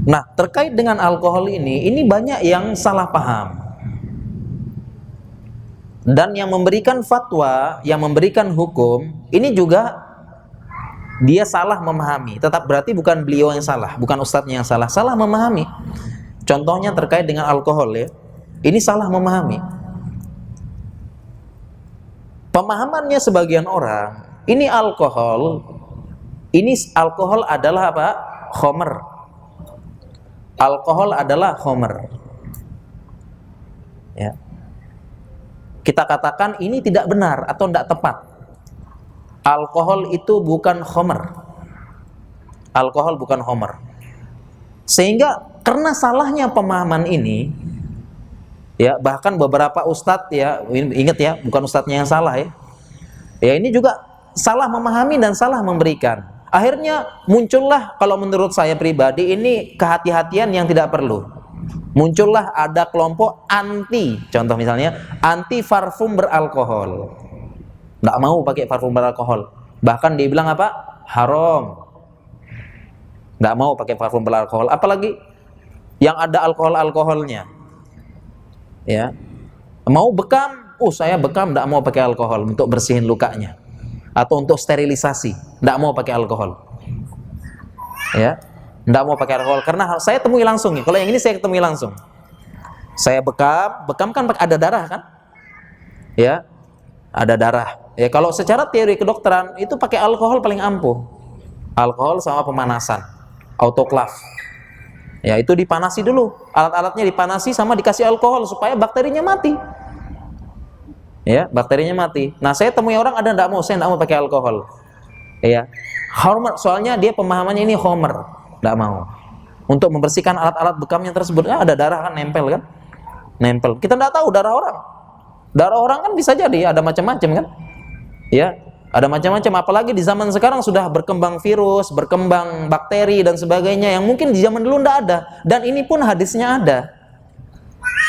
Nah, terkait dengan alkohol ini banyak yang salah paham. Dan yang memberikan fatwa, yang memberikan hukum, ini juga dia salah memahami. Tetap berarti bukan beliau yang salah, bukan ustadznya yang salah, salah memahami. Contohnya terkait dengan alkohol ya. Ini salah memahami. Pemahamannya sebagian orang, ini alkohol adalah apa? Khomer. Alkohol adalah khomer. Ya. Kita katakan ini tidak benar atau tidak tepat. Alkohol itu bukan khomer. Alkohol bukan khomer. Sehingga karena salahnya pemahaman ini, ya bahkan beberapa ustadz ya, ingat ya, bukan ustadznya yang salah ya. Ya ini juga salah memahami dan salah memberikan. Akhirnya muncullah, kalau menurut saya pribadi, ini kehati-hatian yang tidak perlu. Muncullah ada kelompok anti, contoh misalnya anti parfum beralkohol. Nggak mau pakai parfum beralkohol. Bahkan dia bilang apa? Haram. Nggak mau pakai parfum beralkohol. Apalagi yang ada alkohol-alkoholnya. Ya. Mau bekam, saya bekam nggak mau pakai alkohol untuk bersihin lukanya. Atau untuk sterilisasi, nggak mau pakai alkohol. Ya. Nggak mau pakai alkohol karena saya temui langsung nih. Kalau yang ini saya temui langsung. Saya bekam kan ada darah kan? Ya. Ada darah. Ya kalau secara teori kedokteran itu pakai alkohol paling ampuh. Alkohol sama pemanasan, autoklaf. Ya itu dipanasi dulu, alat-alatnya dipanasi sama dikasih alkohol supaya bakterinya mati. Ya bakterinya mati. Nah saya temui orang ada nggak mau, saya nggak mau pakai alkohol. Ya homer, soalnya dia pemahamannya ini homer, nggak mau. Untuk membersihkan alat-alat bekamnya tersebut, ada darah kan nempel kan, nempel. Kita nggak tahu darah orang. Darah orang kan bisa jadi ada macam-macam kan. Ya, ada macam-macam, apalagi di zaman sekarang sudah berkembang virus, berkembang bakteri dan sebagainya yang mungkin di zaman dulu tidak ada. Dan ini pun hadisnya ada.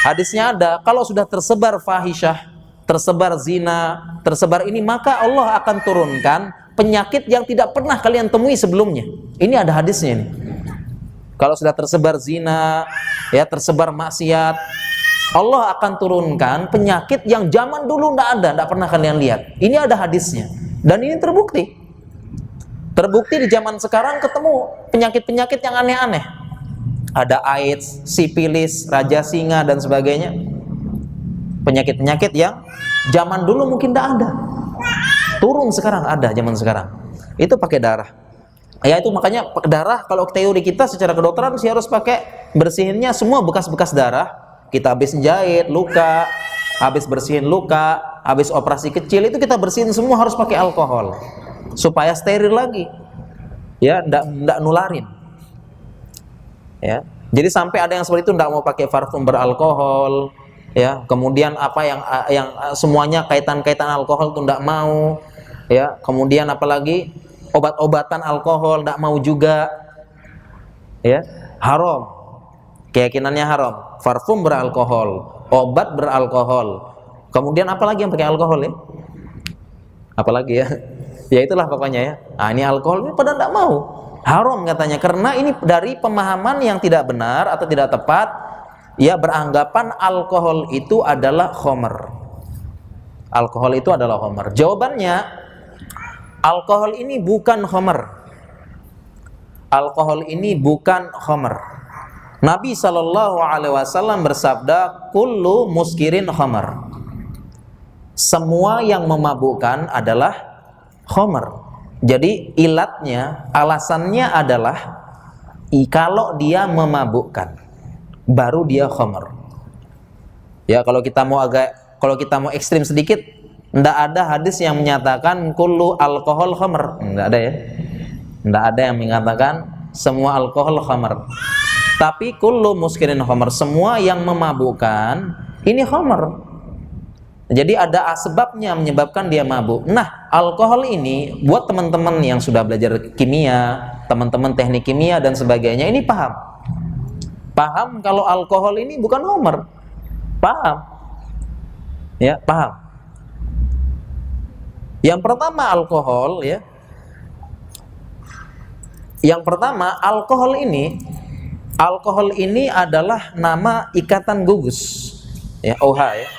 Hadisnya ada, kalau sudah tersebar fahisyah, tersebar zina, tersebar ini, maka Allah akan turunkan penyakit yang tidak pernah kalian temui sebelumnya. Ini ada hadisnya ini. Kalau sudah tersebar zina, ya tersebar maksiat, Allah akan turunkan penyakit yang zaman dulu tidak pernah kalian lihat. Ini ada hadisnya. Dan ini terbukti. Terbukti di zaman sekarang ketemu penyakit-penyakit yang aneh-aneh. Ada AIDS, sipilis, raja singa dan sebagainya. Penyakit-penyakit yang zaman dulu mungkin tidak ada. Turun sekarang ada zaman sekarang. Itu pakai darah. Ya itu makanya darah, kalau teori kita secara kedokteran sih harus pakai bersihinnya semua bekas-bekas darah. Kita habis jahit luka, habis bersihin luka, habis operasi kecil itu kita bersihin semua harus pakai alkohol supaya steril lagi. Ya, ndak nularin. Ya. Jadi sampai ada yang seperti itu ndak mau pakai parfum beralkohol, ya. Kemudian apa yang semuanya kaitan-kaitan alkohol itu ndak mau, ya. Kemudian apalagi obat-obatan alkohol ndak mau juga. Ya, haram. Keyakinannya haram. Parfum beralkohol, obat beralkohol. Kemudian apalagi yang pakai alkohol ya? Apalagi ya? Ya itulah pokoknya ya. Nah ini alkohol ini pada tidak mau. Haram katanya. Karena ini dari pemahaman yang tidak benar atau tidak tepat. Ya beranggapan alkohol itu adalah khomer. Alkohol itu adalah khomer. Jawabannya, alkohol ini bukan khomer. Alkohol ini bukan khomer. Nabi SAW bersabda, kullu muskirin khamar. Semua yang memabukkan adalah khamar. Jadi ilatnya, alasannya adalah kalau dia memabukkan, baru dia khamar. Ya kalau kita mau ekstrim sedikit, tidak ada hadis yang menyatakan kullu alkohol khamar. Tidak ada ya. Tidak ada yang mengatakan semua alkohol khamar. Tapi kullu muskirin khamar, semua yang memabukkan ini khamar. Jadi ada sebabnya menyebabkan dia mabuk. Nah, alkohol ini buat teman-teman yang sudah belajar kimia, teman-teman teknik kimia dan sebagainya, ini paham. Paham kalau alkohol ini bukan khamar. Paham. Ya, paham. Yang pertama alkohol ya. Yang pertama alkohol ini Alkohol ini adalah nama ikatan gugus, ya, OH ya.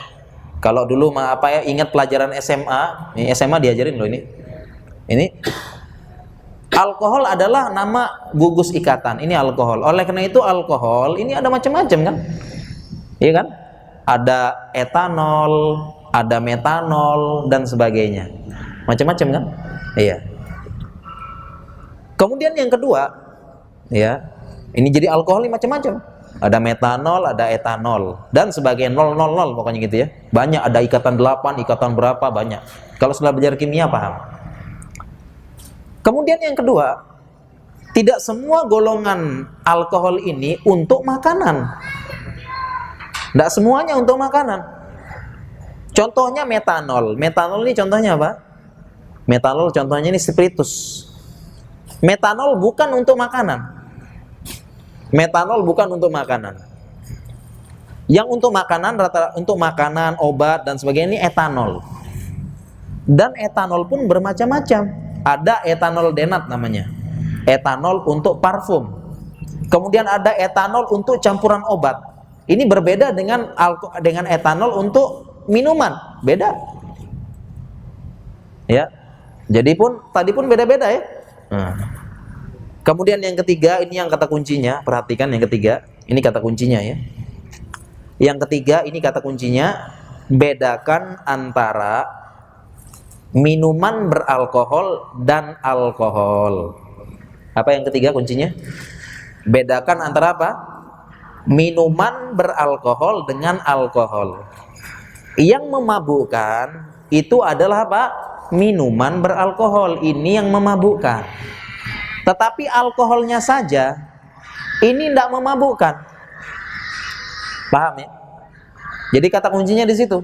Kalau dulu ingat pelajaran SMA, ini SMA diajarin loh ini. Ini alkohol adalah nama gugus ikatan. Ini alkohol. Oleh karena itu alkohol ini ada macam-macam kan? Iya kan? Ada etanol, ada metanol dan sebagainya. Macam-macam kan? Iya. Kemudian yang kedua, ya, ini jadi alkohol ini macam-macam. Ada metanol, ada etanol dan sebagainya, 000 pokoknya gitu ya. Banyak, ada ikatan 8, ikatan berapa, banyak. Kalau sudah belajar kimia paham. Kemudian yang kedua, tidak semua golongan alkohol ini untuk makanan. Tidak semuanya untuk makanan. Contohnya metanol. Metanol ini contohnya apa? Metanol contohnya ini spiritus. Metanol bukan untuk makanan. Metanol bukan untuk makanan. Yang untuk makanan untuk makanan, obat dan sebagainya ini etanol. Dan etanol pun bermacam-macam. Ada etanol denat namanya. Etanol untuk parfum. Kemudian ada etanol untuk campuran obat. Ini berbeda dengan etanol untuk minuman, beda. Ya. Tadi pun beda-beda ya. Kemudian yang ketiga, ini yang kata kuncinya, perhatikan yang ketiga, ini kata kuncinya ya. Yang ketiga, ini kata kuncinya, bedakan antara minuman beralkohol dan alkohol. Apa yang ketiga kuncinya? Bedakan antara apa? Minuman beralkohol dengan alkohol. Yang memabukkan itu adalah apa? Minuman beralkohol, ini yang memabukkan. Tetapi alkoholnya saja ini tidak memabukkan. Paham ya? Jadi kata kuncinya di situ.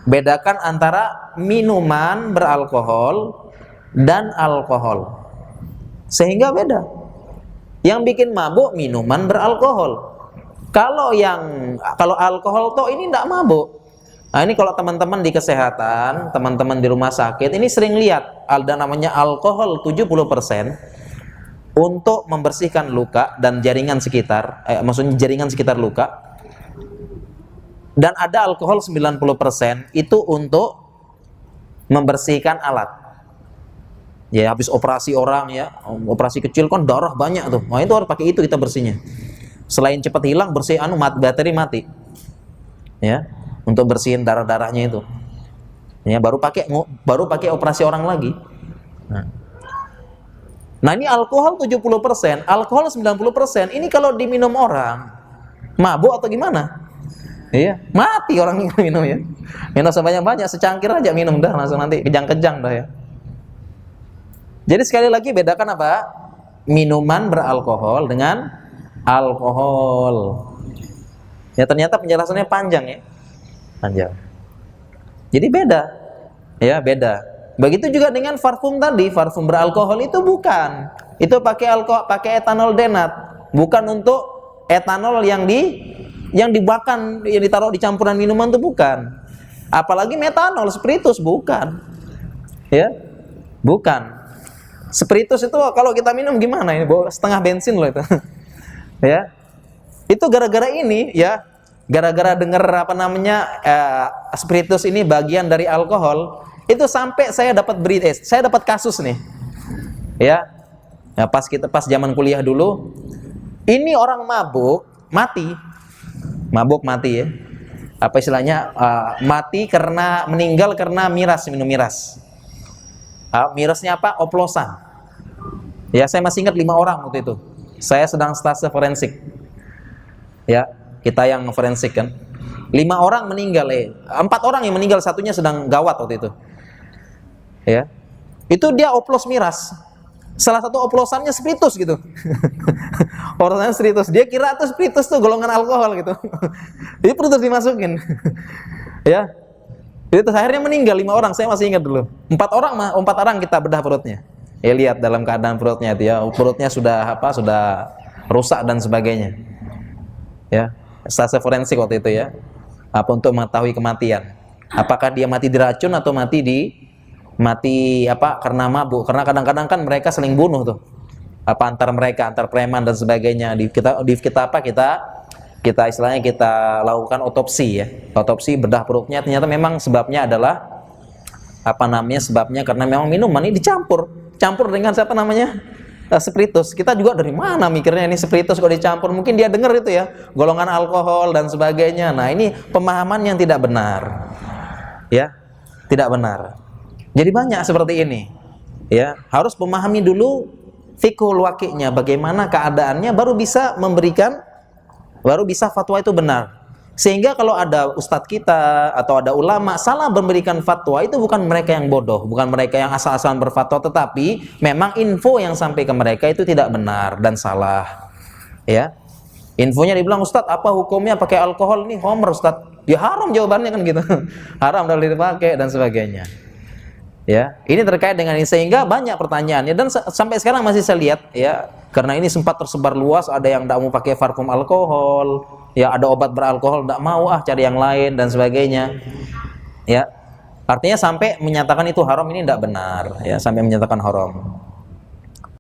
Bedakan antara minuman beralkohol dan alkohol. Sehingga beda. Yang bikin mabuk minuman beralkohol. Kalau alkohol toh ini tidak mabuk. Nah, ini kalau teman-teman di kesehatan, teman-teman di rumah sakit, ini sering lihat ada namanya alkohol 70% untuk membersihkan luka dan jaringan sekitar, maksudnya jaringan sekitar luka. Dan ada alkohol 90% itu untuk membersihkan alat. Ya, habis operasi orang ya, operasi kecil kan darah banyak tuh. Nah, itu harus pakai itu kita bersihnya. Selain cepat hilang, bersih bakteri mati. Ya. Untuk bersihin darah-darahnya itu. Ya, baru pakai operasi orang lagi. Nah, ini alkohol 70%, alkohol 90%. Ini kalau diminum orang, mabuk atau gimana? Iya, mati orang yang minum ya. Minum sebanyak-banyak, secangkir aja minum dah langsung nanti kejang-kejang dah ya. Jadi sekali lagi bedakan apa? Minuman beralkohol dengan alkohol. Ya, ternyata penjelasannya panjang ya. Panjang. Jadi beda. Ya, beda. Begitu juga dengan parfum tadi, parfum beralkohol itu bukan. Itu pakai etanol denat, bukan untuk etanol yang dibakar, yang ditaruh di campuran minuman itu bukan. Apalagi metanol, spiritus bukan. Ya. Bukan. Spiritus itu kalau kita minum gimana ini? Bawa setengah bensin loh itu. Ya. Itu gara-gara ini ya. Gara-gara dengar spiritus ini bagian dari alkohol, itu sampai saya dapat kasus nih. Ya. Nah, pas zaman kuliah dulu, ini orang mabuk mati. Mabuk mati ya. Apa istilahnya? Mati meninggal karena minum miras. Mirasnya apa? Oplosan. Ya, saya masih ingat 5 orang waktu itu. Saya sedang stase forensik. Ya. Kita yang forensik kan, 5 orang meninggal 4 orang yang meninggal, satunya sedang gawat waktu itu. Ya, itu dia oplos miras. Salah satu oplosannya spiritus gitu. Orangnya spiritus. Dia kira tuh spiritus tuh golongan alkohol gitu. Jadi perlu terus dimasukin. Ya, itu akhirnya meninggal 5 orang. Saya masih ingat dulu. 4 orang kita bedah perutnya. Ya, lihat dalam keadaan perutnya itu ya, perutnya sudah rusak dan sebagainya. Ya. Stase forensik waktu itu ya, untuk mengetahui kematian. Apakah dia mati diracun atau mati karena mabuk? Karena kadang-kadang kan mereka saling bunuh tuh. apa antar mereka, antar preman dan sebagainya. Kita istilahnya kita lakukan otopsi ya. Otopsi bedah perutnya, ternyata memang sebabnya adalah sebabnya karena memang minuman ini campur dengan spiritus. Kita juga dari mana mikirnya ini spiritus kok dicampur? Mungkin dia dengar itu ya, golongan alkohol dan sebagainya. Nah, ini pemahaman yang tidak benar. Ya, tidak benar. Jadi banyak seperti ini. Ya, harus memahami dulu fiqhul waqi'nya, bagaimana keadaannya, baru bisa fatwa itu benar. Sehingga kalau ada ustadz kita atau ada ulama salah memberikan fatwa, itu bukan mereka yang bodoh, bukan mereka yang asal-asalan berfatwa, tetapi memang info yang sampai ke mereka itu tidak benar dan salah. Ya, infonya dibilang, ustadz apa hukumnya pakai alkohol? Ini homer ustadz, ya haram jawabannya kan gitu. Haram kalau dipakai dan sebagainya. Ya, ini terkait dengan ini, sehingga banyak pertanyaannya, dan sampai sekarang masih saya lihat ya, karena ini sempat tersebar luas, ada yang tidak mau pakai parfum alkohol, ya ada obat beralkohol tidak mau, cari yang lain dan sebagainya. Ya, artinya sampai menyatakan itu haram, ini tidak benar ya, sampai menyatakan haram.